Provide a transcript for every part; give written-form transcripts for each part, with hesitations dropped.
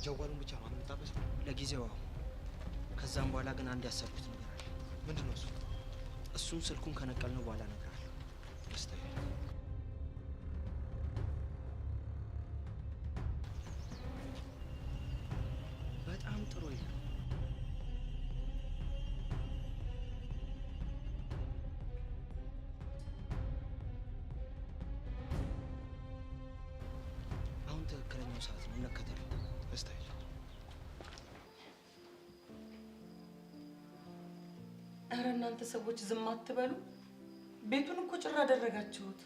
ጀዋሉን ብቻ ነው የምታበሰው? ለጊዜው ከዛም በኋላ ግን አንድ ያሰብኩት ነገር አለ። ምንድነው እሱ? እሱን ስልኩን ከነቀልነው በኋላ እነግርሃለሁ። ደስታዬ በጣም ጥሩ ይሄ አሁን ትክክለኛው ሰዓት ነው። እንከተል። ደስታዬ ኧረ እናንተ ሰዎች ዝም አትበሉ። ቤቱን እኮ ጭራ አደረጋችሁት።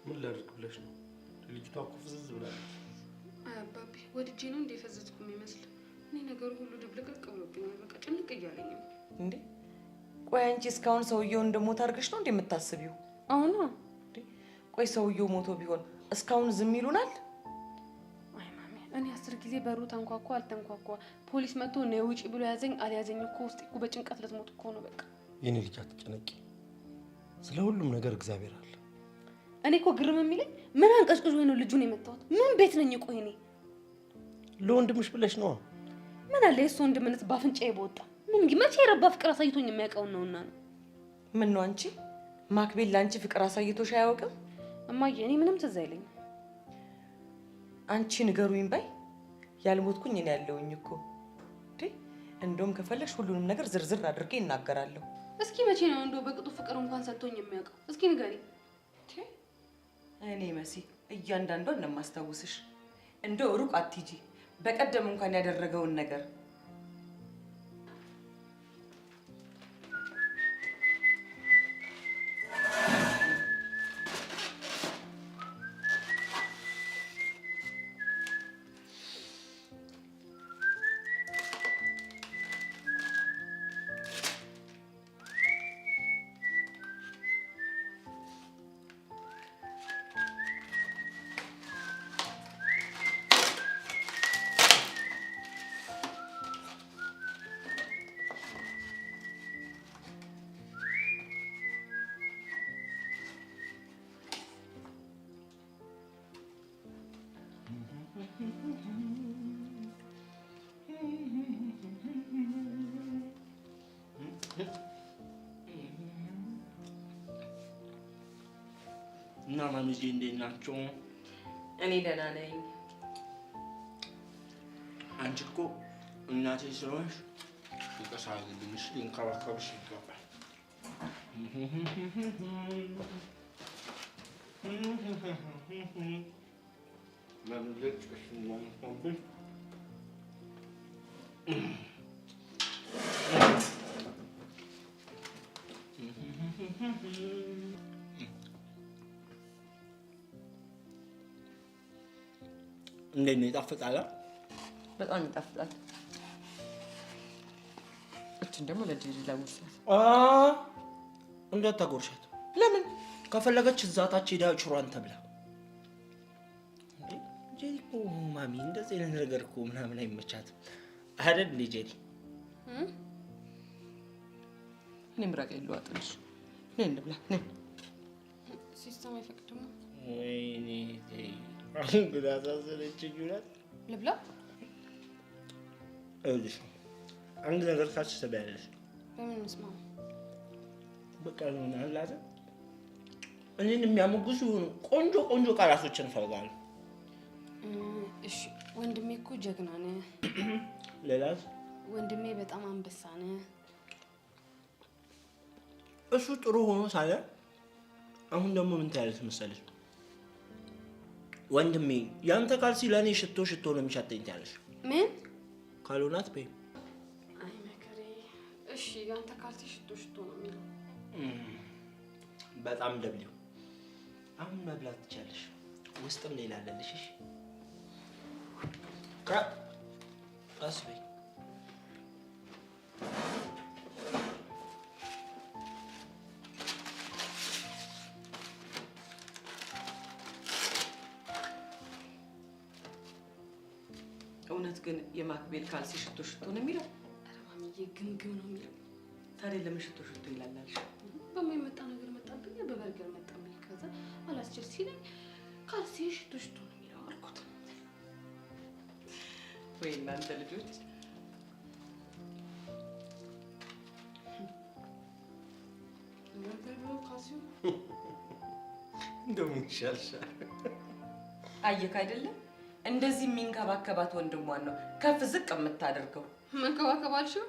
ምን ላድርግ ብለሽ ነው? ልጅቷ እኮ ፍዝዝ ብላለች። አይ አባቢ ወድጄ ነው እንደ ፈዘዝኩ የሚመስል። እኔ ነገሩ ሁሉ ድብልቅልቅ ብሎብኛል። በቃ ጭንቅ እያለኝ ነው። እንዴ ቆይ አንቺ እስካሁን ሰውየው እንደሞት አድርገሽ ነው እንደምታስቢው? አሁን ቆይ ሰውየው ሞቶ ቢሆን እስካሁን ዝም ይሉናል? አይ ማሚ እኔ 10 ጊዜ በሩ ተንኳኳ አልተንኳኳ ፖሊስ መጥቶ ነው ውጪ ብሎ ያዘኝ አልያዘኝ እኮ ውስጥ እኮ በጭንቀት ልትሞት እኮ ነው። በቃ የኔ ልጅ አትጨነቂ፣ ስለ ሁሉም ነገር እግዚአብሔር አለ። እኔ እኮ ግርም የሚለኝ ምን አንቀጭቅጭ ወይ ነው ልጁን የመታሁት? ምን ቤት ነኝ? ቆይ እኔ ለወንድምሽ ብለሽ ነው። ምን አለ የእሱ ወንድምነት ባፍንጫዬ በወጣ። ምን መቼ የረባ ፍቅር አሳይቶኝ የሚያውቀው ነውና ነው። ምን ነው አንቺ ማክቤል ላንቺ ፍቅር አሳይቶሽ አያውቅም? እማዬ እኔ ምንም ትዝ አይለኝም። አንቺ ንገሩኝ በይ። ያልሞትኩኝ እኔ ያለውኝ እኮ እንደውም ከፈለሽ ሁሉንም ነገር ዝርዝር አድርጌ እናገራለሁ። እስኪ መቼ ነው እንደው በቅጡ ፍቅር እንኳን ሰጥቶኝ የሚያውቀው? እስኪ ንገሪ። እኔ መሲ እያንዳንዷን እንደማስታውስሽ እንደው ሩቅ አትሂጂ። በቀደም እንኳን ያደረገውን ነገር እና ማሚዜ እንዴት ናቸው? እኔ ደህና ነኝ። አንቺ እኮ እናቴ ስለሆንሽ ይቅርታ አድርጊልኝ፣ ልንከባከብሽ ይገባል። ለምልጭ ስለምትሆንብኝ እንዴት ነው? ይጣፍጣል? በጣም ይጣፍጣል። እቺን ደግሞ ለዲዲ ላውርሳት። እንዳታጎርሻት። ለምን? ከፈለገች እዛ ታች ሄዳ ችሯን ተብላ። ጄሪ እኮ ማሚ እንደዚህ አይነት ነገር እኮ ምናምን አይመቻትም አይደል እንዴ ጄሪ? እኔ ምራቅ የለዋጥልሽ። ነይ እንብላ። ነይ ሲስተም አይፈቅድም። ወይኔ አሁን ግን አሳዘነችኝ። ይውላል ልብላ። አይልሽ አንድ ነገር ካች ተበያለሽ። በምን መስማው? በቃ ነው አላለ እኔን የሚያሞግሱ ቆንጆ ቆንጆ ቃላቶችን እፈልጋለሁ። እሺ ወንድሜ እኮ ጀግና ነህ። ሌላስ? ወንድሜ በጣም አንበሳ ነህ። እሱ ጥሩ ሆኖ ሳለ አሁን ደግሞ ምን ታያለሽ መሰለሽ? ወንድሜ ያንተ ካልሲ ለኔ ሽቶ ሽቶ ነው የሚሻተኝ ታያለሽ። ምን ካልሆናት በይ። አይ መከሬ። እሺ ያንተ ካልሲ ሽቶ ሽቶ ነው የሚለው። በጣም ደብሊው። አሁን መብላት ትቻለሽ። ውስጥም ሌላ አለልሽ። እሺ ቀስ በይ። እውነት ግን የማክቤል ካልሲ ሽቶ ሽቶ ነው የሚለው? ኧረ ማሚዬ ግምግም ነው የሚለው። ታዲያ ለምን ሽቶ ሽቶ ይላል? በማይመጣ ነገር መጣብኝ፣ በበርገር መጣብኝ። ከዛ አላስችል ሲለኝ ካልሲ ሽቶ ሽቶ ነው የሚለው አልኩት። ወይ እናንተ ልጆች እንደምን ይሻልሻል? አየክ አይደለም እንደዚህ የሚንከባከባት ወንድሟን ነው ከፍ ዝቅ የምታደርገው። መንከባከባልሽው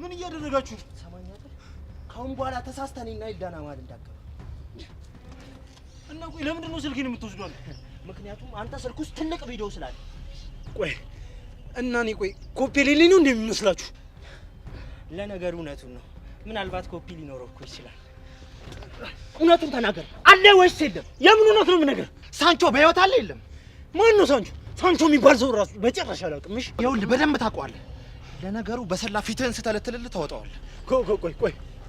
ምን እያደረጋችሁ ነው? ሰማኛለህ? ካሁን በኋላ ተሳስተኔና ይዳና ማለት እንዳገባ እና ቆይ ለምንድን ነው ስልኬን የምትወስዷል? ምክንያቱም አንተ ስልክ ውስጥ ትልቅ ቪዲዮ ስላለ። ቆይ እና እኔ ቆይ ኮፒ ሌሊ ነው እንደሚመስላችሁ? ለነገሩ እውነቱን ነው። ምናልባት ኮፒ ሊኖረው እኮ ይችላል። እውነቱን ተናገር። አለ ወይስ የለም? የምን እውነት ነው የምነግር? ሳንቾ በህይወት አለ የለም? ማን ነው ሳንቾ? ሳንቾ የሚባል ሰው ራሱ በጭራሽ አላውቅም። እሺ ይኸውልህ በደንብ ታውቀዋለህ። ለነገሩ በሰላ ፊትህን ስተለትልልህ ታወጣዋለህ።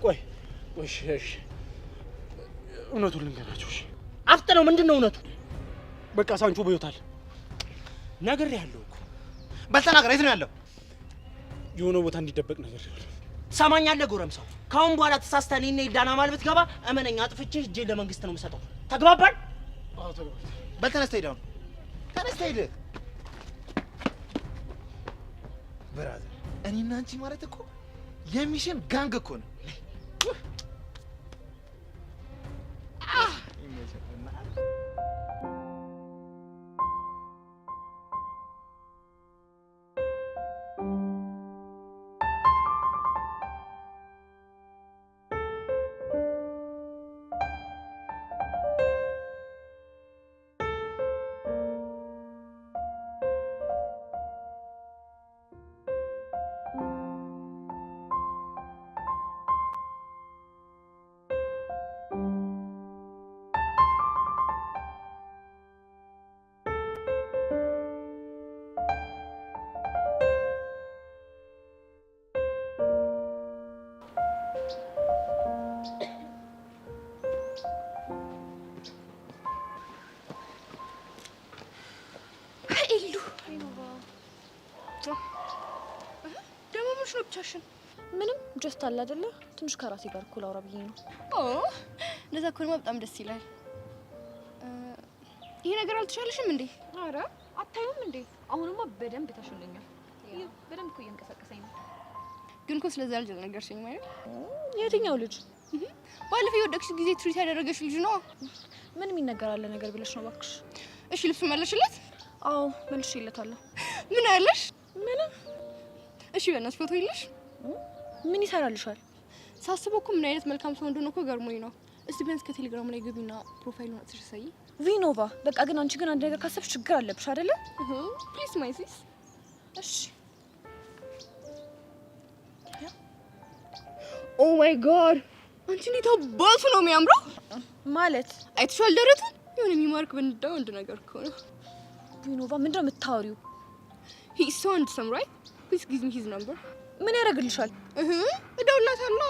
ቆይ እሺ እውነቱን ልንገራችሁ። እሺ አፍጥነው። ምንድን ነው እውነቱ? በቃ ሳንቾ በህይወት አለ። ነግሬሃለሁ እኮ። በል ተናገር። የት ነው ያለው? የሆነ ቦታ እንዲደበቅ ነገር ያለው። ሰማኛለህ ጎረምሳው? ካሁን በኋላ ተሳስተህ እኔና ይዳና ማለት ብትገባ እመነኝ አጥፍቼ እጄን ለመንግስት ነው የምሰጠው። ተግባባን? አዎ ተግባባን። በል ተነስተህ ሂድ። አሁን ተነስተህ ሂድ። ብራዘር እኔና አንቺ ማለት እኮ የሚሽን ጋንግ እኮ ነው። ምንም ጀስት አለ አይደለ? ትንሽ ከራሴ ጋር እኮ ላውራ ብዬ ነው። እንደዛ ከሆነ በጣም ደስ ይላል። ይሄ ነገር አልተሻለሽም እንዴ? አረ አታዩም እንዴ? አሁንማ በደንብ ተሽሎኛል። በደንብ እኮ እየንቀሳቀሰኝ ነው። ግን እኮ ስለዛ ልጅ ነገርሽኝ ማለት? የትኛው ልጅ? ባለፈው የወደቅሽ ጊዜ ትሪት ያደረገሽ ልጅ ነው። ምን የሚነገር አለ ነገር ብለሽ ነው እባክሽ? እሺ ልብሱ መለሽለት? አዎ መልሼለታለሁ። ምን አለሽ? ምንም። እሺ በእናትሽ ፎቶ ይልሽ? ምን ይሰራልሻል? ሳስበው እኮ ምን አይነት መልካም ሰው እንደሆነ እኮ ገርሞኝ ነው። እስቲ ቢያንስ ከቴሌግራም ላይ ግቢና ፕሮፋይሉን አጥፍተሽ ሳይ። ቪኖቫ በቃ ግን አንቺ ግን አንድ ነገር ካሰብሽ ችግር አለብሽ አይደለ? ፕሊዝ ማይ ሲስ። እሺ። ኦ ማይ ጋድ አንቺ እንዴት አባቱ ነው የሚያምረው! ማለት አይተሽዋል ደረቱን? የሆነ የሚማርክ በንዳው አንድ ነገር እኮ ነው። ቪኖቫ ምንድነው የምታወሪው? ሂ ኢዝ ሶ ሃንድሰም ራይት? ፕሊዝ ጊቭ ሚ ሂዝ ነምበር። ምን ያደርግልሻል? እደውልላታለሁ።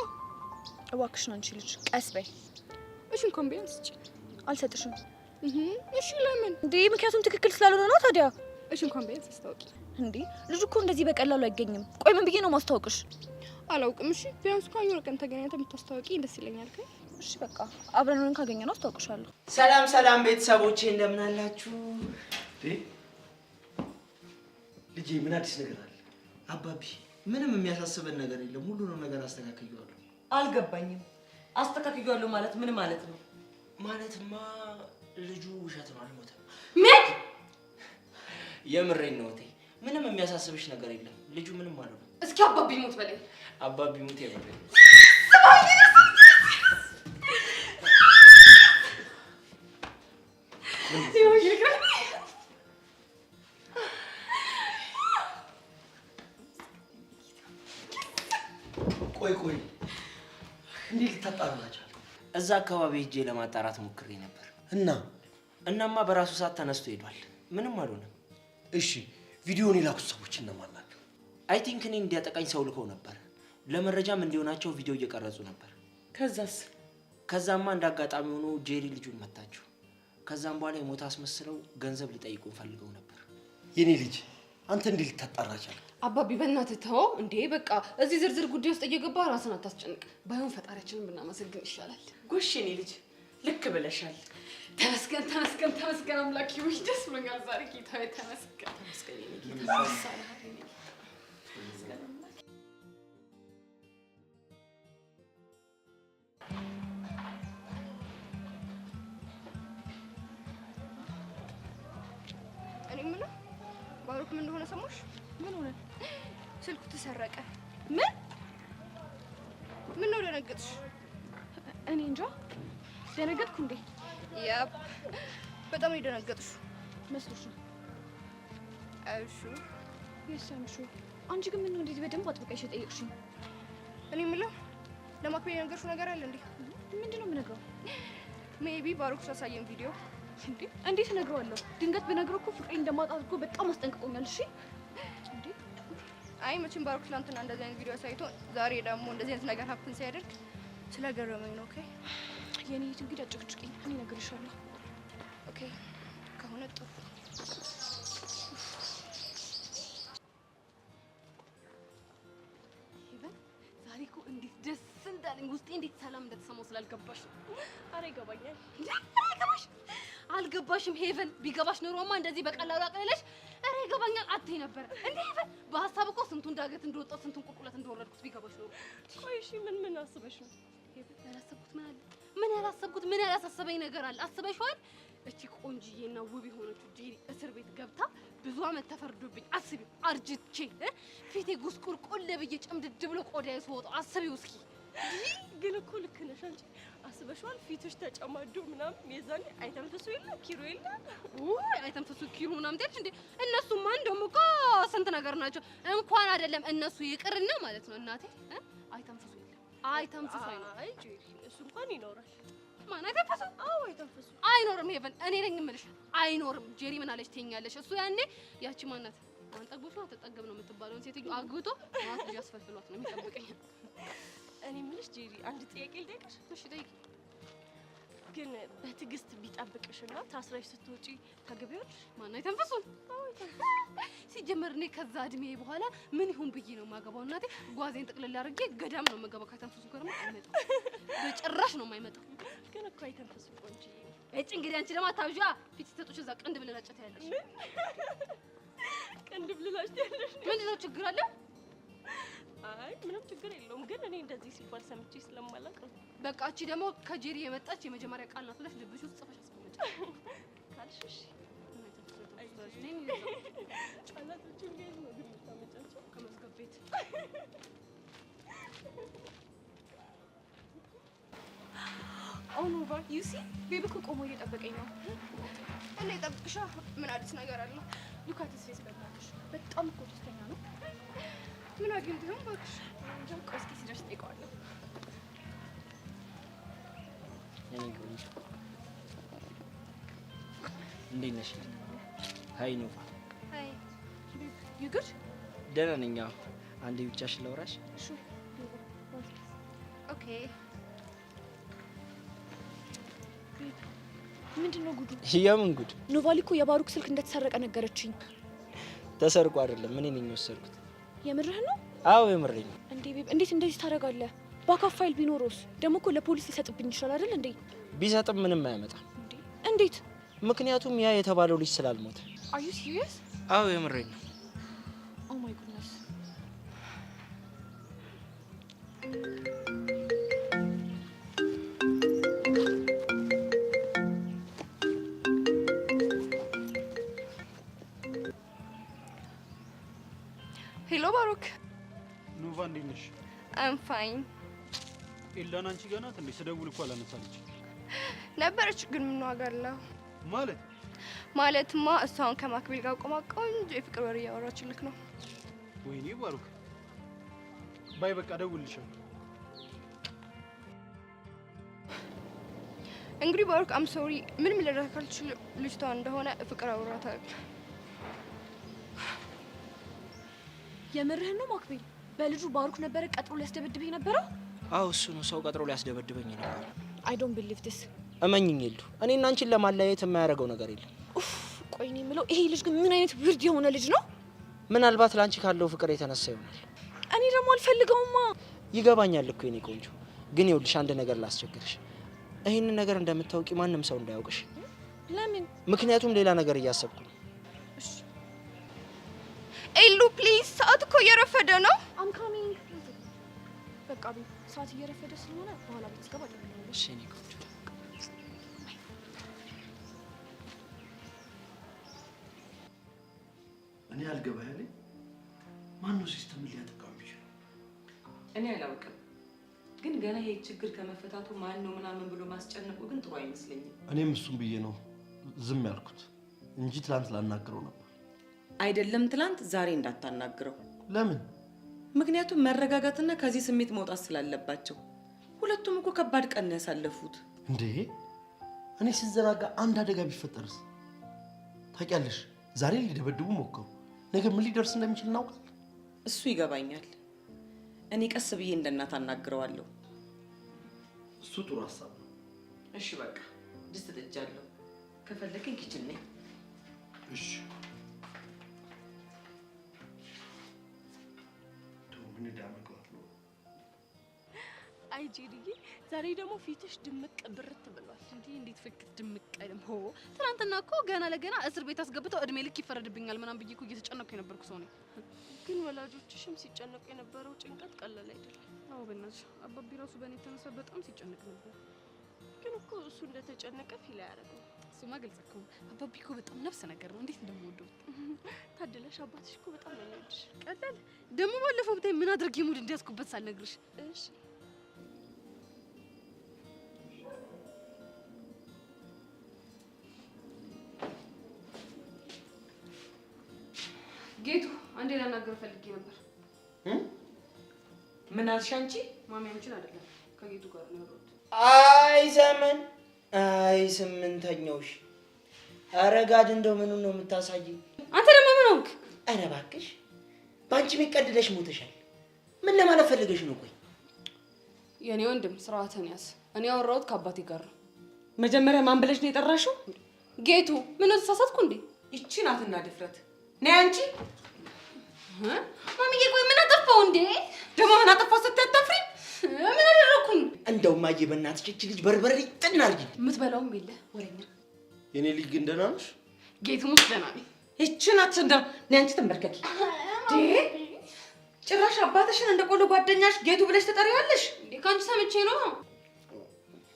እባክሽን አንቺ ልጅ ቀስ በይ። እሺ እንኳን ቢያንስ አልሰጥሽም። እሺ ለምን እንዴ? ምክንያቱም ትክክል ስላልሆነ ነው ታዲያ። እሺ እንኳን ቢያንስ አስታውቂ። እንዴ ልጅ እኮ እንደዚህ በቀላሉ አይገኝም። ቆይ ምን ብዬ ነው ማስታወቅሽ? አላውቅም። እሺ ቢያንስ እንኳን የሆነ ቀን ተገናኝተን የምታስታውቂ ደስ ይለኛል። እሺ በቃ አብረን ሆነን ካገኘነው አስታውቅሻለሁ። ሰላም ቤተሰቦቼ እንደምን አላችሁ? ልጄ ምን አዲስ ነገር አለ? አባቢ ምንም የሚያሳስበን ነገር የለም። ሁሉንም ነገር አስተካክያለሁ። አልገባኝም። አስተካክያለሁ ማለት ምን ማለት ነው? ማለትማ ልጁ ውሸት ነው፣ አልሞተም። ምን? የምሬን ነው እቴ። ምንም የሚያሳስብሽ ነገር የለም። ልጁ ምንም አልሆነም። እስኪ አባቢ ሞት በለኝ። አባቢ ሞት የምሬን ነው። ቆይ እንዴት ልታጣራላችሁ? እዛ አካባቢ ሄጄ ለማጣራት ሞክሬ ነበር። እናማ በራሱ ሰዓት ተነስቶ ሄዷል። ምንም አልሆነም። እሺ ቪዲዮውን የላኩት ሰዎች እነማን ናቸው? አይ ቲንክ እኔ እንዲያጠቃኝ ሰው ልከው ነበር። ለመረጃም እንዲሆናቸው ቪዲዮ እየቀረጹ ነበር። ከዛማ እንደ አጋጣሚ ሆኖ ጄሪ ልጁን መታችሁ። ከዛም በኋላ የሞት አስመስለው ገንዘብ ሊጠይቁን ፈልገው ነበር። የኔ ልጅ አንተ እንዴት ልታጣራ ቻልክ? አባቢ በእናትህ ተው እንዴ! በቃ እዚህ ዝርዝር ጉዳይ ውስጥ እየገባ ራስን አታስጨንቅ። ባይሆን ፈጣሪያችንን ብናመሰግን ይሻላል። ጎሽ የኔ ልጅ ልክ ብለሻል። ተመስገን ተመስገን ተመስገን አምላክ ይሁን። ደስ ብሎኛል ዛሬ ጌታዬ። ተመስገን ተመስገን የኔ ጌታ ይሳልሃል የኔ ጌታ። እኔ የምለው ባሩክ ምን እንደሆነ ሰማሽ? ምን ሆነ? ስልኩ ተሰረቀ። ምን ነው ደነገጥሽ? እኔ እንጃ ደነገጥኩ እንዴ? ያብ በጣም ነው የደነገጥሽው መስሎሽ ነው? እሺ የሰምሹ አንቺ ግን ምን ነው እንደዚህ በደንብ አጥብቀሽ የጠየቅሽኝ? እኔ የምለው ለማክቤል የነገርሽው ነገር አለ እንዴ? ምንድነው የምነግረው? ሜቢ ባሩክ ሳሳየን ቪዲዮ እንዴ እንዴት እነግረዋለሁ? ድንገት ብነግረው እኮ ፍቅሬ እንደማጣት እኮ በጣም አስጠንቅቆኛል። እሺ እንዴ አይ መቼም ባሩክ ትናንትና እንደዚህ አይነት ቪዲዮ ሳይቶ ዛሬ ደግሞ እንደዚህ አይነት ነገር ሀፕን ሲያደርግ ስለገረመኝ ነው። ኦኬ የኔ የት እንግዲህ አጭቅጭቅኝ፣ እኔ እነግርሻለሁ። ኦኬ ከሆነ ጥሩ። ሄቨን ዛሬ እኮ እንዴት ደስ እንዳለኝ ውስጤ እንዴት ሰላም እንደተሰማው ስላልገባሽ ነው። አረ ይገባኛል። አይገባሽ አልገባሽም ሄቨን። ቢገባሽ ኖሮማ እንደዚህ በቀላሉ አቅልለሽ አረ ይገባኛል አትይ ነበር እንዴ ሄቨን። በሀሳብ እኮ ስንቱን ዳገት እንደወጣው ስንቱን ቁልቁለት እንደወረድኩት ቢገባሽ ኖሮ። ቆይ እሺ ምን አስበሽ ነው? ሄቨን ያላሰብኩት ምን አለ? ምን ያላሰብኩት ምን ያላሳሰበኝ ነገር አለ? አስበሽዋል? እቺ ቆንጂዬና ውብ የሆነችው ጄሪ እስር ቤት ገብታ ብዙ አመት ተፈርዶብኝ አስቢው፣ አርጅቼ ፊቴ ጉስቁልቁል ብዬ ጨምድድ ብሎ ቆዳዬ ሲወጣው አስቢው እስኪ። ግን እኮ ልክ ነሽ አንቺ። አስበሽዋል? ፊትሽ ተጨማዶ ምናምን የዛኔ አይተንፍሱ የለ ኪሮ የለ ወይ አይተንፍሱ ኪሮ ምናምን ትያለሽ እንዴ? እነሱማ እንደውም እኮ ስንት ነገር ናቸው። እንኳን አይደለም እነሱ ይቅርና ማለት ነው እናቴ አይተንፍሱ የለ አይተንፍሱ አይ ጄሪ እሱ እንኳን ይኖራል። ማን አይተንፍሱ? አዎ አይተንፍሱ አይኖርም ሄቨን፣ እኔ ነኝ የምልሽ አይኖርም። ጄሪ ምን አለች ትይኛለሽ? እሱ ያኔ ያቺ ማናት አንጠግቦሽ ነው አትጠገብ ነው የምትባለውን ሴትዮ አግብቶ ማት ልጅ አስፈልፍሏት ነው የሚጠብቀኝ። እኔ የምልሽ ጄሪ አንድ ጥያቄ ልጠይቅሽ? እሺ ጠይቂ። ግን በትዕግስት ቢጠብቅሽና ታስረሽ ስትወጪ ታገቢዋለሽ? ማን አይተንፍሱን? ሲጀመር እኔ ከዛ እድሜ በኋላ ምን ይሁን ብዬ ነው የማገባው? እናቴ ጓዜን ጥቅልል አድርጌ ገዳም ነው የምገባው። ከተንፍሱ ጋር ነው አይመጣም፣ በጭራሽ ነው የማይመጣው። ግን እኮ አይተንፍሱ ቆንጆ። እጭ እንግዲህ አንቺ ደግሞ አታብዣ። ፊት ሲሰጡሽ እዛ ቅንድብ ልላጨት ያለሽ ቅንድብ ልላጭ ያለሽ ምንድን ነው ችግር አለ? አይ ምንም ችግር የለውም። ግን እኔ እንደዚህ ሲባል ሰምቼ ስለማላውቅ ነው። በቃ እቺ ደግሞ ከጄሪ የመጣች የመጀመሪያ ቃል ናት ብለሽ ልብሽ ውስጥ ጽፈሽ አስቀምጪ ካልሽ እሺ። ቃላቶችን እንዴት ነው ግን የምታመጫቸው? ከመዝገብ ቤት ኦ ኖ ባ ዩ ሲ ቤቢ እኮ ቆሞ እየጠበቀኝ ነው። እና ይጠብቅሻ። ምን አዲስ ነገር አለ? ሉካትስ ፌስ በእናትሽ በጣም እኮ ደስተኛ ነው። ምን አግኝቶ ይሆን እባክሽ? እንጃ ቆይ እስኪ ሲደርስ እጠይቀዋለሁ። የኔ ቆንጆ እንዴት ነሽ? ሀይ ኖቫ። አይ ዩ ጉድ? ደህና ነኝ። አዎ አንዴ ብቻሽን ላውራሽ። ኦኬ። ምንድነው ጉዱ? የምን ጉድ? ኖቫሊ እኮ የባሩክ ስልክ እንደተሰረቀ ነገረችኝ። ተሰርቆ አይደለም እኔ ነኝ የወሰድኩት። የምርህን ነው? አዎ የምሬን ነው። እንዴ ቤብ እንዴት እንደዚህ ታደርጋለህ? ባካፕ ፋይል ቢኖርስ? ደግሞ እኮ ለፖሊስ ሊሰጥብኝ ይችላል አይደል እንዴ? ቢሰጥም ምንም አያመጣም። እንዴት? ምክንያቱም ያ የተባለው ልጅ ስላልሞተ። አር ዩ ሲሪየስ? አዎ የምሬን ነው። ኦ ማይ ጉድነስ። ሄሎ ባሩክ። ኖቫ እንዴት ነሽ? አም ፋይን። ኤላን አንቺ ጋር ናት እንዴ? ስደውል እኮ አላነሳለች ነበረች፣ ግን ምን ዋጋ አለው? ማለትማ እሷን ከማክቤል ጋር ቆማ ቆንጆ የፍቅር ወሬ እያወራችልክ ነው። ወይኔ ባሩክ፣ ባይ በቃ እደውልልሻለሁ። እንግዲህ ባሩክ አም ሶሪ፣ ምንም ልረዳት ካልችል ልጅቷ እንደሆነ ፍቅር አውራታል። የምርህን ነው ማክቤል? በልጁ ባሩክ ነበረ ቀጥሮ ሊያስደበድበኝ ነበረው? አዎ እሱ ነው ሰው ቀጥሮ ሊያስደበድበኝ ነበር። አይ ዶንት ቢሊቭ ዲስ። እመኝኝ ይልዱ እኔና አንቺን ለማለያየት የማያደርገው ነገር የለም። ቆይ እኔ የምለው ይሄ ልጅ ግን ምን አይነት ብርድ የሆነ ልጅ ነው? ምናልባት ላንቺ ካለው ፍቅር የተነሳ ይሆናል። እኔ ደግሞ አልፈልገውማ። ይገባኛል እኮ የኔ ቆንጆ፣ ግን ይኸውልሽ አንድ ነገር ላስቸግርሽ። ይሄንን ነገር እንደምታውቂ ማንም ሰው እንዳያውቅሽ። ለምን? ምክንያቱም ሌላ ነገር እያሰብኩ ነው። እሺ ኤሉ ፕሊዝ፣ ሰዓት እኮ እየረፈደ ነው። አም ካሚንግ። በቃ ሰዓት እየረፈደ ስለሆነ በኋላ ቤት ስገባ ደውላለሁ። እሺ የኔ ቆንጆ። እኔ አልገባኝ። ማን ነው ሲስተም ሊያጠቃው የሚችለው? እኔ አላውቅም፣ ግን ገና ይሄ ችግር ከመፈታቱ ማን ነው ምናምን ብሎ ማስጨነቁ ግን ጥሩ አይመስለኝም። እኔም እሱም ብዬ ነው ዝም ያልኩት እንጂ ትላንት ላናግረው ነበር። አይደለም ትላንት፣ ዛሬ እንዳታናግረው። ለምን? ምክንያቱም መረጋጋትና ከዚህ ስሜት መውጣት ስላለባቸው። ሁለቱም እኮ ከባድ ቀን ያሳለፉት። እንዴ እኔ ሲዘናጋ አንድ አደጋ ቢፈጠርስ? ታውቂያለሽ፣ ዛሬ ሊደበድቡ ሞከሩ፣ ነገ ምን ሊደርስ እንደሚችል እናውቃለን። እሱ ይገባኛል። እኔ ቀስ ብዬ እንደናት አናግረዋለሁ። እሱ ጥሩ ሀሳብ ነው። እሺ በቃ ድስት ጥጃለሁ፣ ከፈለክን ኪችን ነኝ። እሺ ምን ዳመቀው ነው? አይ ጄሪዬ፣ ዛሬ ደግሞ ፊትሽ ድምቅ ብርት ብሏል። እንዴት ፍክት ድምቅ አይልም? ሆ ትናንትና እኮ ገና ለገና እስር ቤት አስገብተው እድሜ ልክ ይፈረድብኛል ምናምን ብዬ እኮ እየተጨነኩ የነበርኩ ሰው ነኝ። ግን ወላጆችሽም ሲጨነቁ የነበረው ጭንቀት ቀላል አይደለም። አዎ በእናትሽ አባቢ ራሱ በእኔ የተነሳ በጣም ሲጨነቅ ነበር። ግን እኮ እሱ እንደተጨነቀ ፊል አያደርገው። እሱማ ግልጽ እኮ አባቢ እኮ በጣም ነፍስ ነገር ነው። እንዴት እንደምወደው ታድለሽ። አባትሽ እኮ በጣም ነው የሚወድሽ። ቀላል ደግሞ ባለፈው ብታይ ምን አድርጌ ሙድ እንዲያስኩበት ሳልነግርሽ። እሺ ጌቱ አንዴ ላናገር ፈልጌ ነበር። ምን አልሽ አንቺ? ማሚ አንቺን አይደለም ከጌቱ ጋር ነው ያወራሁት። አይ ዘመን፣ አይ ስምንተኛውሽ። ኧረ ጋድ እንደው ምኑን ነው የምታሳየኝ? አንተ ደግሞ ምን ሆንክ? ኧረ እባክሽ ባንቺ የሚቀድለሽ ሞተሻል። ምን ለማለት ፈልገሽ ነው? ቆይ የኔ ወንድም ስርዓትን ያዝ። እኔ ያወራሁት ከአባቴ ጋር ነው። መጀመሪያ ማን ብለሽ ነው የጠራሽው? ጌቱ ምን ተሳሳትኩ እንዴ? ይቺ ናትና ድፍረት። ነይ አንቺ። ማሚዬ ቆይ ምን አጠፋው እንዴ? ደግሞ ምን አጠፋው ስትያታፍሪ? ምን አደረኩኝ? እንደው ማዬ በእናትሽ እቺ ልጅ በርበሬ ጥና አርጊ። የምትበላውም የለ ወሬኛ። የኔ ልጅ ግን ደህና ነሽ? ጌቱ ሙስ ደህና ነኝ። ይቺ ናት እንደ ነይ አንቺ ተንበርከኪ። ጭራሽ አባትሽን እንደ ቆሎ ጓደኛሽ ጌቱ ብለሽ ትጠሪዋለሽ? ከአንቺ ሰምቼ ነው።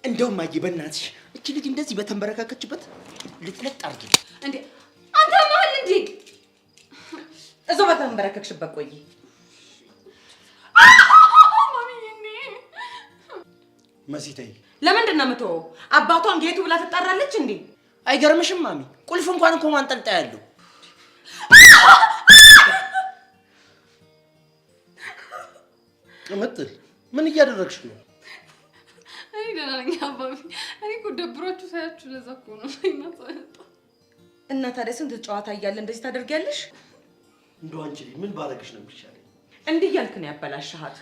እንደው ማዬ በእናትሽ እቺ ልጅ እንደዚህ በተንበረካከችበት ልጥለጥ አርጊ። እንዴ አንተ ማህል እንዴ? እዛው በተንበረከክሽበት ቆይ። መሲተይ ለምንድን ነው የምትወው? አባቷን ጌቱ ብላ ትጠራለች እንዴ? አይገርምሽም ማሚ? ቁልፍ እንኳን እኮ ማንጠልጠያ ያለው። ቅምጥል ምን እያደረግሽ ነው? እኔ ደህና ነኝ አባቢ። እኔ እኮ ደብሯችሁ ሳያችሁ ለዛ እኮ ነው እና ታዲያ ስንት ጨዋታ እያለ እንደዚህ ታደርጊያለሽ? እንደው አንቺ ምን ባረግሽ ነው የሚሻለኝ? እንዲህ እያልክ ነው ያበላሽሃት።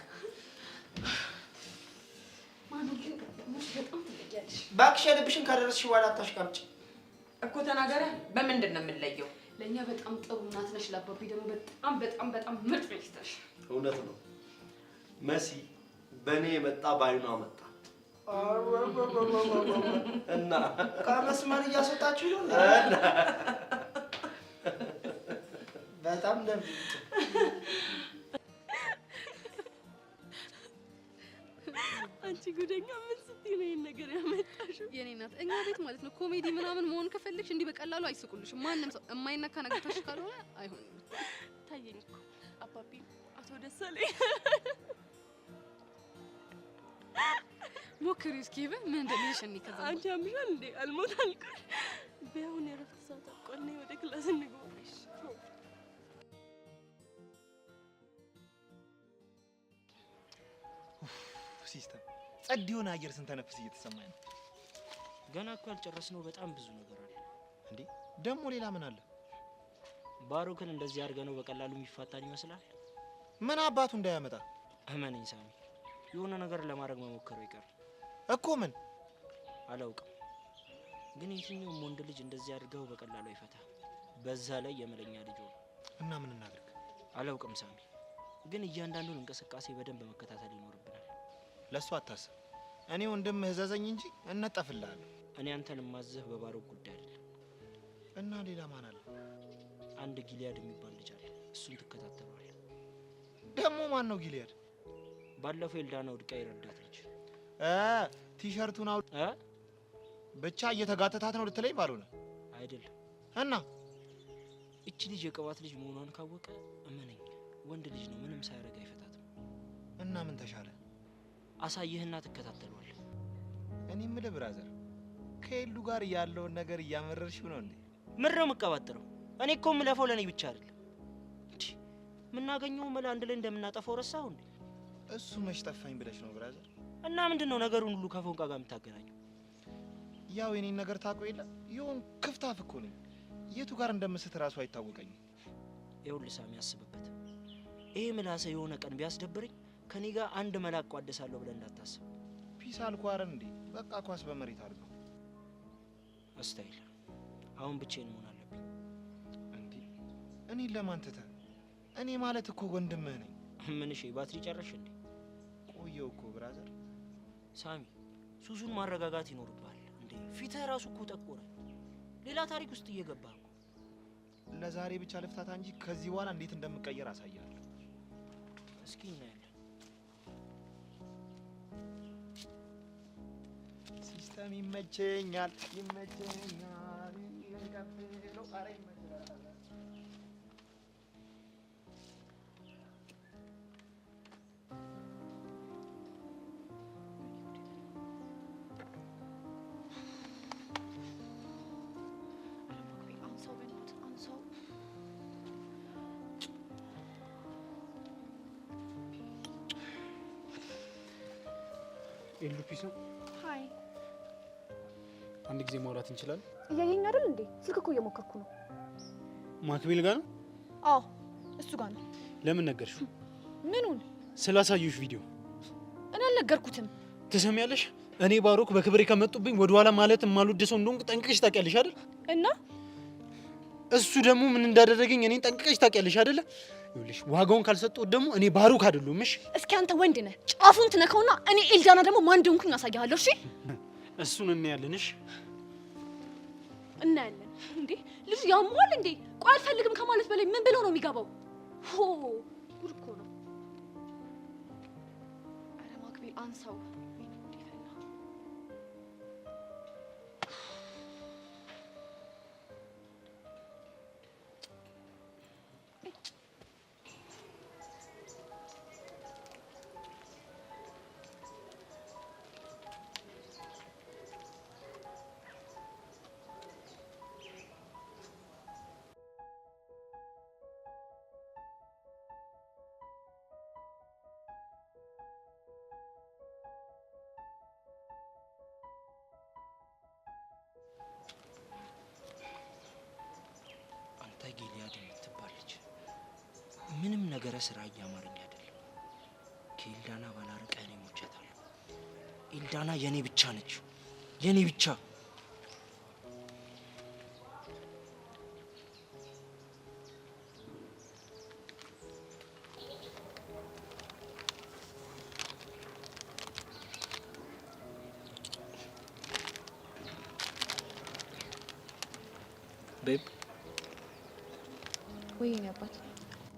እባክሽ የልብሽን ካደረስሽ በኋላ አታሽቃብጪ እኮ። ተናገረ። በምንድን ነው የምንለየው? ለእኛ በጣም ጥሩ እናት ነሽ፣ ለአባቢ ደግሞ በጣም በጣም በጣም ምርጥ ሚስት ነሽ። እውነት ነው መሲ፣ በእኔ የመጣ ባይኗ መጣ እና ከመስመር እያስወጣችሁ ነው። በጣም ደም አንቺ ጉደኛ ምን ስትይ ነው ይሄን ነገር ያመጣሽው? የኔ እናት እኛ ቤት ማለት ነው ኮሜዲ ምናምን መሆን ከፈለግሽ እንዲህ በቀላሉ አይስቁልሽም። ማንም ሰው የማይነካ ነገር ታሽ ካልሆነ አይሆንም። ታየኝ እኮ አባቢ አቶ ደሳለኝ ሞክሪ እስኪ ምን እንደሚሸኝ ከዛ አንቺ አምሻል እንዴ? አልሞት አልኩሽ። በአሁን የረፍት ሰዓት አቆልኔ ወደ ክላስ እንግባ። ሲስተም ጸድ የሆነ አየር ስንተነፍስ እየተሰማኝ ነው። ገና እኮ ያልጨረስነው በጣም ብዙ ነገር አለ። እንዴ ደግሞ ሌላ ምን አለ? ባሮክን እንደዚህ አድርገነው በቀላሉ የሚፋታን ይመስላል? ምን አባቱ እንዳያመጣ እመነኝ ሳሚ፣ የሆነ ነገር ለማድረግ መሞከሩ ይቀር እኮ። ምን አላውቅም፣ ግን የትኛውም ወንድ ልጅ እንደዚህ አድርገው በቀላሉ አይፈታ። በዛ ላይ የመለኛ ልጅ ነው። እና ምን እናድርግ? አላውቅም ሳሚ፣ ግን እያንዳንዱን እንቅስቃሴ በደንብ መከታተል ይኖርብናል። ለሱ አታስብ። እኔ ወንድምህ እዘዘኝ እንጂ እነጠፍልሃለሁ። እኔ አንተን ማዘህ በባሮክ ጉዳይ አይደለም። እና ሌላ ማን አለ? አንድ ጊሊያድ የሚባል ልጅ አለ። እሱን ትከታተለዋለህ። ደግሞ ማን ነው ጊሊያድ? ባለፈው ኤልዳና ውድቃ ይረዳት ልጅ ቲሸርቱን አውጥ ብቻ እየተጋተታት ነው ልትለኝ ባልሆነ አይደለም። እና እቺ ልጅ የቅባት ልጅ መሆኗን ካወቀ እመነኝ፣ ወንድ ልጅ ነው፣ ምንም ሳያደርግ አይፈታትም። እና ምን ተሻለ? አሳይህና ትከታተለዋለህ። እኔ የምልህ ብራዘር፣ ከኤሉ ጋር ያለውን ነገር እያመረርሽው ነው እንዴ? ምን ነው የምቀባጥረው? እኔ እኮ የምለፈው ለእኔ ብቻ አይደለም። የምናገኘው መላ አንድ ላይ እንደምናጠፋው ረሳሁ እንዴ? እሱ መች ጠፋኝ ብለሽ ነው ብራዘር? እና ምንድን ነው ነገሩን ሁሉ ከፎንቃ ጋር የምታገናኘው? ያው የኔን ነገር ታውቀው የለ ይሁን ክፍታፍ እኮ ነኝ። የቱ ጋር እንደምስት ራሱ አይታወቀኝም። ይኸውልህ ሳሚ፣ አስብበት። ይሄ ምላሰ የሆነ ቀን ቢያስደብረኝ ከኔ ጋር አንድ መላ አቋደሳለሁ ብለህ እንዳታስብ። ፒስ አልኩህ አይደል እንዴ? በቃ ኳስ በመሬት አድርገው። አስታይል፣ አሁን ብቻዬን መሆን አለብኝ። እንዴ እኔን ለማን ትተህ? እኔ ማለት እኮ ወንድምህ ነኝ። ምን እሺ፣ ባትሪ ጨረሽ እንዴ? ቆየው እኮ ብራዘር። ሳሚ፣ ሱሱን ማረጋጋት ይኖርብሃል እንዴ። ፊትህ ራሱ እኮ ጠቆረ። ሌላ ታሪክ ውስጥ እየገባህ እኮ። ለዛሬ ብቻ ልፍታታ እንጂ ከዚህ በኋላ እንዴት እንደምቀየር አሳያለሁ። እስኪ እናያለን። ሲስተም ይመቸኛል፣ ይመቸኛል። ይቀጥለው አረ ይመቸኛል። ኤሉ ፒስ ነው። ሃይ፣ አንድ ጊዜ ማውራት እንችላለን? እያየኝ አይደል እንዴ? ስልክ እኮ እየሞከርኩ ነው። ማክቤል ጋር ነው? አዎ እሱ ጋር ነው። ለምን ነገርሽው? ምኑን? ስላሳዩሽ ቪዲዮ። እኔ አልነገርኩትም። ትሰሚያለሽ? እኔ ባሮክ በክብሬ ከመጡብኝ ወደ ኋላ ማለት የማልወድ ሰው እንደሆንኩ ጠንቅቀሽ ታውቂያለሽ አይደል? እና እሱ ደግሞ ምን እንዳደረገኝ እኔን ጠንቅቀሽ ታውቂያለሽ አይደል? ይኸውልሽ ዋጋውን ካልሰጠሁት ደግሞ እኔ ባሮክ አይደለሁም። እሺ እስኪ አንተ ወንድ ነህ፣ ጫፉን ትነካውና እኔ ኤልዳና ደግሞ ማን እንደሆንኩኝ አሳያለሁ። እሺ እሱን እናያለን። እሺ እናያለን። እንዴ ልጁ ያሟል እንዴ? ቆይ አልፈልግም ከማለት በላይ ምን ብለው ነው የሚገባው? ሆ ጉድ እኮ ነው። አረ ማክቤል አንሳው። ጊሊያድ የምትባል ልጅ ምንም ነገረ ስራ እያማረኝ አይደለም። ከኤልዳና ባላርቀ እኔ ሞቻታለሁ። ኤልዳና የኔ ብቻ ነች፣ የኔ ብቻ። ቤብ ወይ የኔ አባት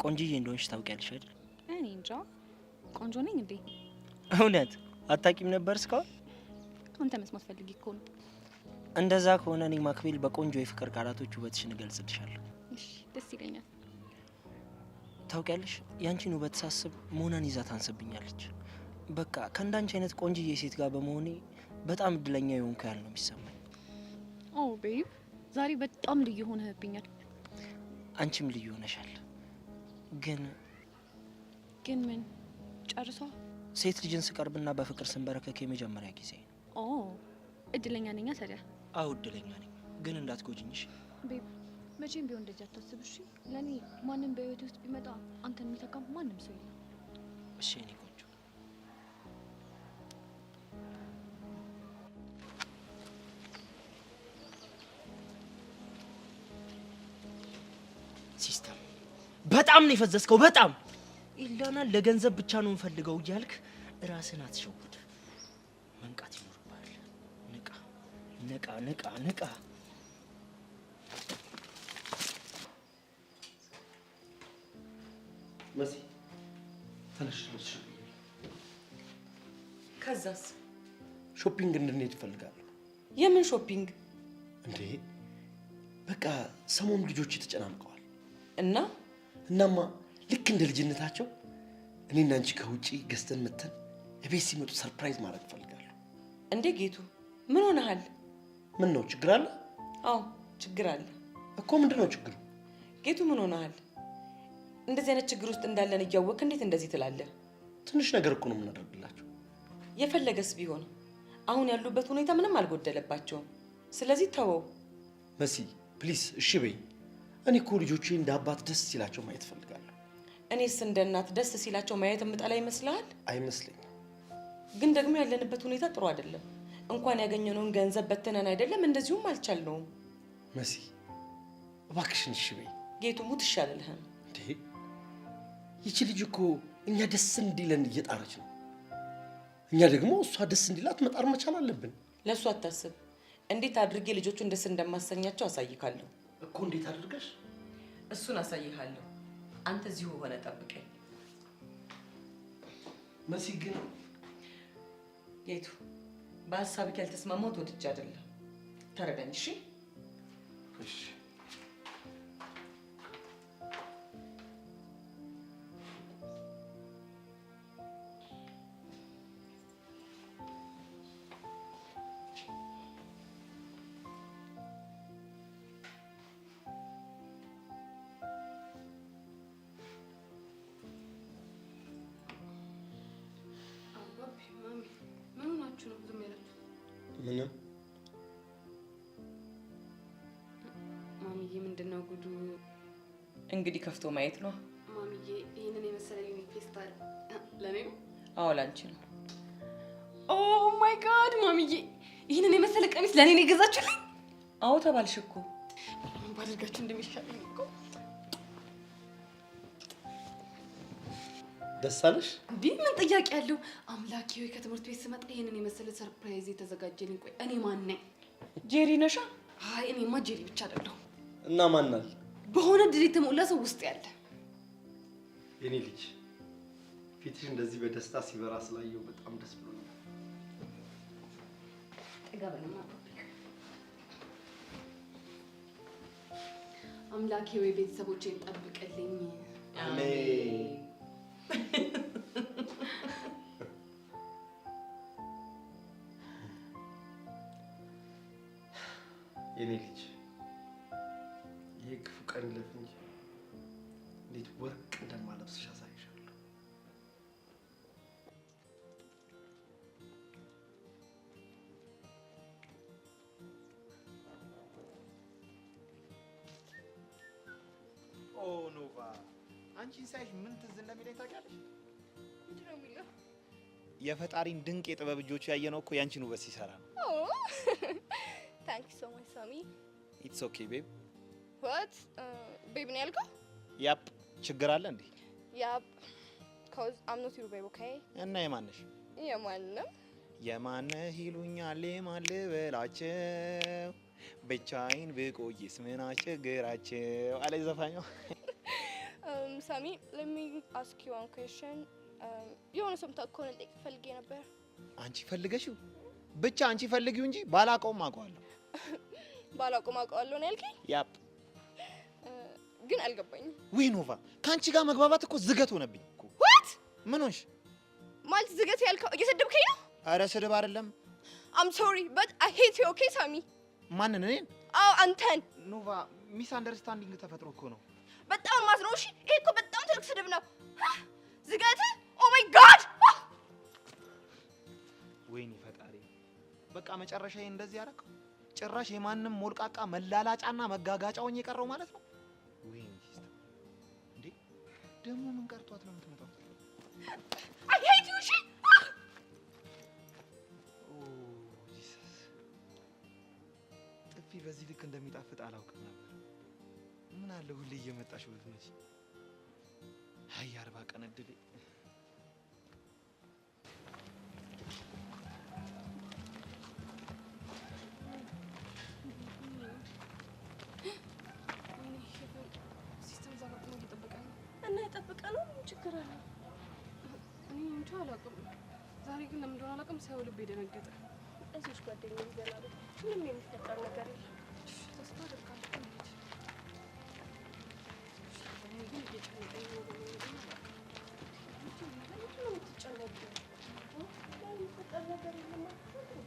ቆንጆዬ እንደሆንሽ ታውቂያለሽ አይደል? እኔ እንጃ ቆንጆ ነኝ እንዴ? እውነት አታውቂም ነበር እስካሁን? አንተ መስማት ፈልጊ እኮ ነው። እንደዛ ከሆነ እኔ ማክቤል በቆንጆ የፍቅር ቃላቶች ውበትሽን እገልጽልሻለሁ። እሺ ደስ ይለኛል። ታውቂያለሽ ያንቺን ውበት ሳስብ ሞናን ይዛ ታንስብኛለች። በቃ ከእንዳንቺ አይነት ቆንጆዬ ሴት ጋር በመሆኔ በጣም እድለኛ የሆንኩ ያህል ነው የሚሰማኝ። ኦ ቤብ ዛሬ በጣም ልዩ ሆነህብኛል። አንቺም ልዩ ሆነሻል። ግን ምን ጨርሷ? ሴት ልጅን ስቀርብና በፍቅር ስንበረከክ የመጀመሪያ ጊዜ ነው። ኦ እድለኛ ነኝ ታዲያ? አዎ እድለኛ ነኝ። ግን እንዳትጎጂኝሽ ቤብ። መቼም ቢሆን እንደዚህ አታስብ እሺ? ለኔ ማንም በህይወቴ ውስጥ ቢመጣ አንተን የሚተካ ማንም ሰው የለም። እሺ እኔ ቆንጆ። በጣም ነው የፈዘዝከው። በጣም ኢልዳናን ለገንዘብ ብቻ ነው እንፈልገው እያልክ ራስን አትሸውድ። መንቃት ይኖርብሃል። ንቃ ንቃ ንቃ ንቃ። መሲ ተነሽ። ከዛስ? ሾፒንግ እንድንሄድ እፈልጋለሁ። የምን ሾፒንግ እንዴ? በቃ ሰሞኑ ልጆች ተጨናንቀዋል እናማ ልክ እንደ ልጅነታቸው እኔና አንቺ ከውጪ ገዝተን መተን እቤት ሲመጡ ሰርፕራይዝ ማድረግ እፈልጋለሁ። እንዴ ጌቱ ምን ሆነሃል? ምን ነው ችግር አለ? አዎ ችግር አለ እኮ። ምንድን ነው ችግሩ? ጌቱ ምን ሆነሃል? እንደዚህ አይነት ችግር ውስጥ እንዳለን እያወቅህ እንዴት እንደዚህ ትላለህ? ትንሽ ነገር እኮ ነው የምናደርግላቸው። የፈለገስ ቢሆን አሁን ያሉበት ሁኔታ ምንም አልጎደለባቸውም። ስለዚህ ተወው። መሲ ፕሊስ እሺ በይ። እኔ እኮ ልጆቼ እንደ አባት ደስ ሲላቸው ማየት እፈልጋለሁ። እኔስ እንደ እናት ደስ ሲላቸው ማየት የምጠላ ይመስልሃል? አይመስለኝም። ግን ደግሞ ያለንበት ሁኔታ ጥሩ አይደለም። እንኳን ያገኘነውን ገንዘብ በተነን አይደለም እንደዚሁም አልቻልነውም። መሲ እባክሽን እሺ በይ። ጌቱ ሙት ይሻልልህም። እንዴ ይቺ ልጅ እኮ እኛ ደስ እንዲለን እየጣረች ነው። እኛ ደግሞ እሷ ደስ እንዲላት መጣር መቻል አለብን። ለእሱ አታስብ። እንዴት አድርጌ ልጆቹን ደስ እንደማሰኛቸው አሳይካለሁ እኮ። እንዴት አድርገሽ? እሱን አሳይካለሁ። አንተ እዚሁ ሆነ ጠብቀኝ። መሲ ግን ጌቱ በሀሳብህ ያልተስማማሁት ወድጄ አይደለም። ተረዳኝ እሺ? እሺ ምንም ማሚዬ፣ ምንድነው ጉዱ? እንግዲህ ከፍቶ ማየት ነው ማሚዬ። ይሄንን የመሰለ ዩኒክ ፌስታል ለኔ ነው? አዎ ላንቺ ነው። ኦ ማይ ጋድ ማሚዬ፣ ይሄንን የመሰለ ቀሚስ ለኔ ነው የገዛችሁልኝ? አዎ ተባልሽ እኮ። ባደርጋችሁ እንደሚሻለኝ እኮ። ደስ አለሽ? እንዴ ምን ጥያቄ ያለው? አምላኬ ሆይ ከትምህርት ቤት ስመጣ ይሄንን የመሰለ ሰርፕራይዝ የተዘጋጀልኝ። ቆይ እኔ ማን ነኝ? ጄሪ ነሻ? አይ እኔማ ጄሪ ብቻ አይደለሁ። እና ማን ናት? በሆነ ድል የተሞላ ሰው ውስጥ ያለ የኔ ልጅ። ፊትሽ እንደዚህ በደስታ ሲበራ ስላየው በጣም ደስ ብሎኛል። ጠጋበልና አምላኬ ሆይ ቤተሰቦቼን ጠብቅልኝ። አሜን። የኔ ልጅ ይሄ ክፉ ቀን ይለፍ እንጂ እንዴት ወርቅ እንደማለብስሽ አሳይሻለሁ። ኦ ኖቫ፣ አንቺን ሳይሽ ምን ትዝ እንደሚለኝ ታውቂያለሽ? ምንድን ነው የሚለው? የፈጣሪን ድንቅ የጥበብ እጆቹ ያየነው እኮ ያንቺን ውበት ሲሰራ ነው። ታንክ ዩ ሶ ማች ሳሚ። ኢትስ ኦኬ ቤብ። ዋት ቤብ ነው ያልከው? ያፕ ችግር አለ እንዴ? ያፕ ኮዝ አም ኖት ዩር ቤብ ኦኬ። እና የማነሽ? የማንም የማነህ ይሉኛል የማን ልበላቸው፣ ብቻዬን ብቆይስ ምን አስቸግራቸው አለ ዘፋኙ። ሳሚ let me ask you one question. የሆነ ሰው ተኮነ እንጠይቅ ፈልጌ ነበር። አንቺ ፈልገሽው? ብቻ አንቺ ፈልጊው እንጂ ባላቀውም አውቀዋለሁ። ባላቀውም አውቀዋለሁ ነው ያልከኝ? ያፕ ግን አልገባኝም። ወይ ኖቫ፣ ካንቺ ጋር መግባባት እኮ ዝገት ሆነብኝ እኮ። what ምን ሆንሽ? ማለት ዝገት ያልከው እየሰደብከኝ ነው? አረ ስድብ አይደለም። I'm sorry but I hate you okay ሳሚ? ማንን? እኔን? አዎ አንተን። ኖቫ፣ ሚስ አንደርስታንዲንግ ተፈጥሮ እኮ ነው። በጣም ማዝነው። እሺ ይሄ እኮ በጣም ትልቅ ስድብ ነው። ዝገት ኦ ማይ ጋድ። ወይኔ ፈጣሪ፣ በቃ መጨረሻዬ እንደዚህ ያደረገው። ጭራሽ የማንም ሞልቃቃ መላላጫና መጋጋጫውን የቀረው ማለት ነው። ወይኔ ሲስተር፣ እንዴ ደግሞ ምን ቀርቷት ነው የምትመጣው? I hate you። እሺ ኦ ጂሰስ፣ ጥፊ በዚህ ልክ እንደሚጣፍጥ አላውቅም ነበር። ምን አለ ሁሌ እየመጣሽ ብትመጪ። አይ 40 ቀን እድሌ እና የጠበቀ ነው። ምን ችግር አለ? እኔ እንጃ አላውቅም። ዛሬ ግን ለምን እንደሆነ አላውቅም፣ ሳይው ልቤ ደነገጠ። እዚህሽ ጓደኛዬ ገና ነው። ምንም የሚፈጠር ነገር የለም። ተስፋ አደርጋለሁ። እኔ ግን እየጨነቀኝ ነው። ምንድን ነው የምትጨነቂው? የሚፈጠር ነገር የለም ማለት ነው።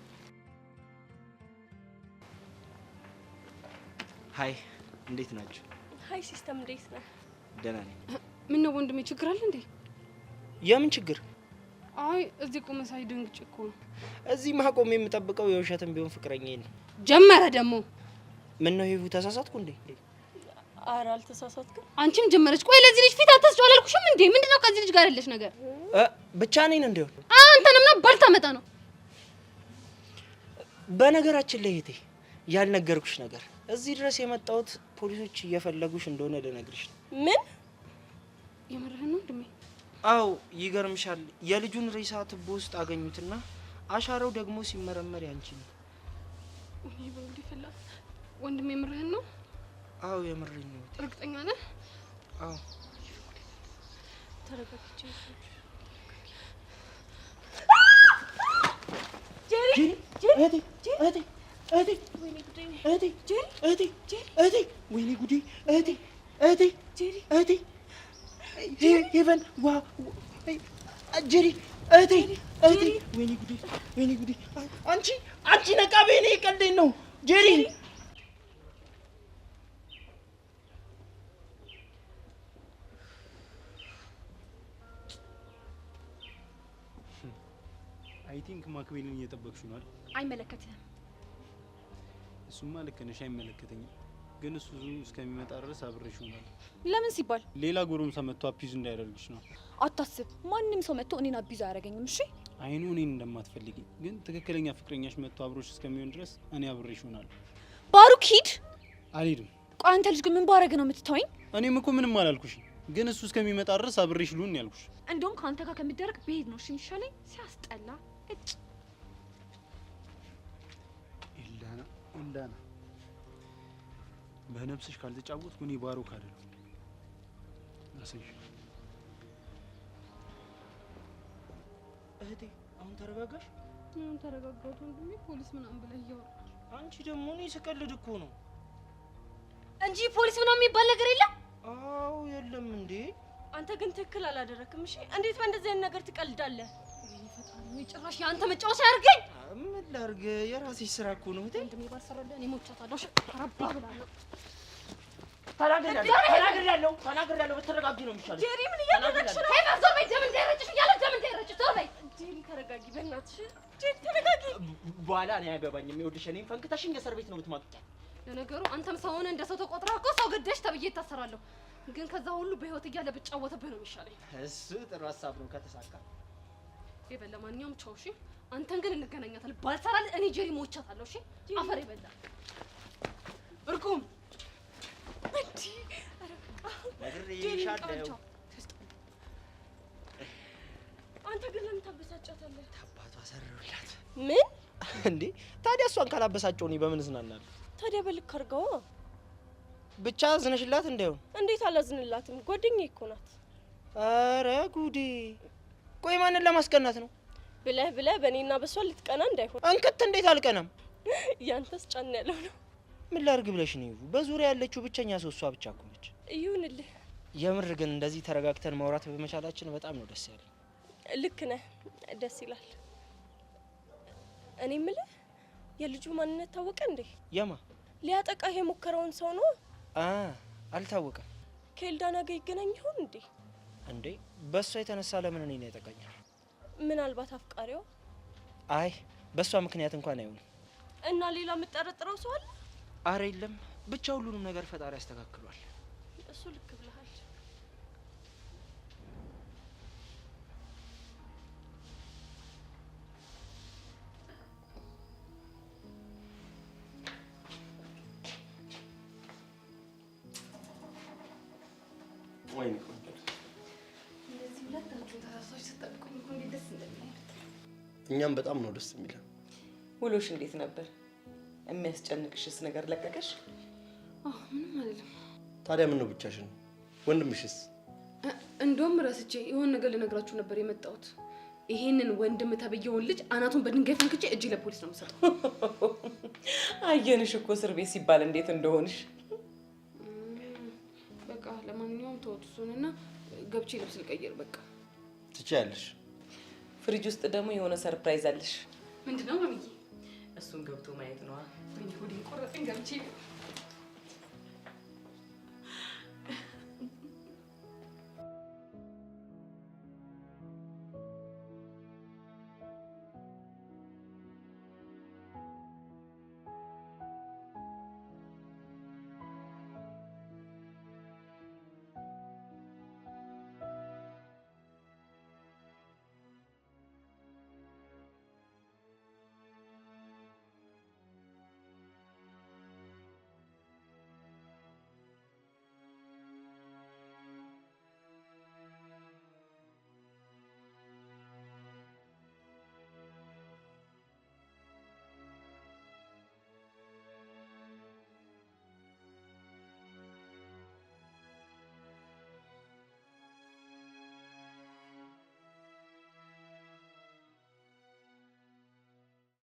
ሀይ፣ እንዴት ናችሁ? ሀይ ሲስተም፣ እንዴት ነህ? ደህና ነኝ። ምን ነው ወንድሜ፣ ችግር አለ እንዴ? የምን ችግር? አይ እዚህ ቆመ ሳይ ደንግጬ እኮ ነው። እዚህ ማቆም የምጠብቀው የውሸትም ቢሆን ፍቅረኛዬ ነው። ጀመረ ደግሞ። ምን ነው ሄቡ፣ ተሳሳትኩ እንዴ? ኧረ አልተሳሳትክም። አንቺም ጀመረች። ቆይ ለዚህ ልጅ ፊት አትስጪው አላልኩሽም እንዴ? ምንድነው ከዚህ ልጅ ጋር ያለሽ ነገር? ብቻ ነኝ እንደው አንተንም ነው ባልታመጣ ነው። በነገራችን ላይ እህቴ ያልነገርኩሽ ነገር እዚህ ድረስ የመጣሁት ፖሊሶች እየፈለጉሽ እንደሆነ ልነግርሽ ነው። ምን? የምርህን ነው ወንድሜ? አው ይገርምሻል፣ የልጁን ሬሳ ትቦ ውስጥ አገኙትና አሻራው ደግሞ ሲመረመር ያንቺ ነው። እኔ በእንዲህ ፈላ ወንድሜ፣ የምርህን ነው? አው የምርህን ነው። እርግጠኛ ነህ? አው ተረጋግቼ ሄቨን ዋ ጄሪ ወይኔ ጉዴ! አንቺ ነቃ በይ፣ እኔ ቀልዴን ነው ጄሪ። አይ ቲንክ ማክቤልን እየጠበቅሽው ነው አይደል? አይመለከትህም። እሱማ ልክ ነሽ፣ አይመለከተኝም። ግን እሱ እስከሚመጣ ድረስ አብሬሽ እሆናለሁ። ለምን ሲባል? ሌላ ጎረምሳ መጥቶ አፒዝ እንዳያደርግሽ ነው። አታስብ፣ ማንም ሰው መጥቶ እኔን አቢዝ አያደርገኝም። እሺ አይኑ እኔን እንደማትፈልጊ፣ ግን ትክክለኛ ፍቅረኛሽ መጥቶ አብሮሽ እስከሚሆን ድረስ እኔ አብሬሽ እሆናለሁ። ባሩክ ሂድ። አልሄድም። ቆይ አንተ ልጅ ግን ምን ባረግ ነው የምትተወኝ? እኔም እኮ ምንም አላልኩሽ፣ ግን እሱ እስከሚመጣ ድረስ አብሬሽ ልሁን ያልኩሽ። እንደውም ከአንተ ጋር ከሚደረግ ብሄድ ነው እሺ የሚሻለኝ። ሲያስጠላ እጭ ኢልዳና በነፍስሽ ካልተጫወትኩ እኔ ባሩክ አይደለም። አሰሽ እህቴ አሁን ተረጋጋሽ? ምን ተረጋጋሁት ወንድሜ? ፖሊስ ምናምን ብለህ እያወራህ። አንቺ ደግሞ እኔ ስቀልድ እኮ ነው እንጂ ፖሊስ ምናምን የሚባል ነገር የለም። አዎ የለም እንዴ። አንተ ግን ትክክል አላደረክም። እሺ እንዴት በእንደዚህ አይነት ነገር ትቀልዳለህ? ወይ ጭራሽ የአንተ መጫወቻ ያርገኝ። ምን ላድርግ? የራስሽ ስራ እኮ ነው እህቴ። ወንድሜ ባልሰራልህ እኔ ሞቻታለሁ። እሺ ረባ ብላለሁ። ተናግሬያለሁ። በተረጋጊ ነው የሚሻለው። ጄሪ ምን እያደረግሽ ነው? ሄይ በዛው በይ፣ ደም እንዳይረጭሽ እያለ ደም እንዳይረጭሽ ተው በይ። ጄሪ ተረጋጊ፣ በእናትሽ ጄሪ ተረጋጊ። በኋላ እኔ አይገባኝም። ይኸውልሽ እኔን ፈንክተሽኝ የእስር ቤት ነው የምትማቅቂኝ። ለነገሩ አንተም ሰው ሆነህ እንደ ሰው ተቆጥረህ እኮ ሰው ገደሽ ተብዬ እታሰራለሁ። ግን ከዛ ሁሉ በህይወት እያለ ብጫወትብህ ነው የሚሻለኝ። እሱ ጥሩ ሀሳብ ነው ከተሳካ። ይበል ለማንኛውም ቻው። እሺ አንተን ግን እንገናኛታለን። ባልሰራልህ እኔ ጄሪ ሞቻታለሁ። እሺ አፈር ይበላ እርቁም እንዴ ነግሬሻለሁ። አንተ ግን ለምን ታበሳጫታለህ? አባቷ ሰረውላት። ምን እንዴ ታዲያ እሷን ካላበሳጨው እኔ በምን እዝናናለሁ? ታዲያ በልክ አድርገዋ። ብቻ አዝነሽላት እንዳይሆን። እንዴት አላዝንላትም? ጓደኛዬ እኮ ናት። ኧረ ጉዴ! ቆይ ማንን ለማስቀናት ነው? ብለህ በእኔና በሷ ልትቀና እንዳይሆን። እንክት እንዴት አልቀናም? ያንተስ ጫን ያለው ነው። ምን ላድርግ ብለሽ ነው? በዙሪያ ያለችው ብቸኛ ሰው እሷ ብቻ እኮ ነች። ይሁንልህ። የምር ግን እንደዚህ ተረጋግተን ማውራት በመቻላችን በጣም ነው ደስ ያለኝ። ልክ ነህ፣ ደስ ይላል። እኔ የምልህ የልጁ ማንነት ታወቀ እንዴ? የማ? ሊያጠቃህ የሞከረውን ሰው ነው። አልታወቀም። ከኤልዳና ጋር ይገናኝ ይሆን እንዴ? እንዴ በሷ የተነሳ ለምን እኔን ያጠቃኛል? ምናልባት አፍቃሪው። አይ በሷ ምክንያት እንኳን አይሆንም። እና ሌላ የምጠረጥረው ሰው አለ? አረ የለም፣ ብቻ ሁሉንም ነገር ፈጣሪ ያስተካክሏል። እሱ ልክ ብለሃል። ወይኔ ሁለታችሁ ተሳሳች ስትጠብቁኝ እኮ እንዴት ደስ እንደሚል። እኛም በጣም ነው ደስ የሚለው። ውሎሽ እንዴት ነበር? የሚያስጨንቅሽስ ነገር ለቀቀሽ? ምንም አይደለም። ታዲያ ምን ነው ብቻሽን? ወንድምሽስ? እንደውም ረስቼ የሆነ ነገር ልነግራችሁ ነበር የመጣሁት። ይሄንን ወንድም ተብየውን ልጅ አናቱን በድንጋይ ፈንክቼ እጅ ለፖሊስ ነው የምሰጠው። አየንሽ እኮ እስር ቤት ሲባል እንዴት እንደሆንሽ። በቃ ለማንኛውም ተወት እሱንና ገብቼ ልብስ ልቀይር። በቃ ትችያለሽ። ፍሪጅ ውስጥ ደግሞ የሆነ ሰርፕራይዝ አለሽ። ምንድነው ማሚዬ? እሱን ገብቶ ማየት ነዋ። ወይኔ ሆዴን ቆረጠኝ። ገብቼ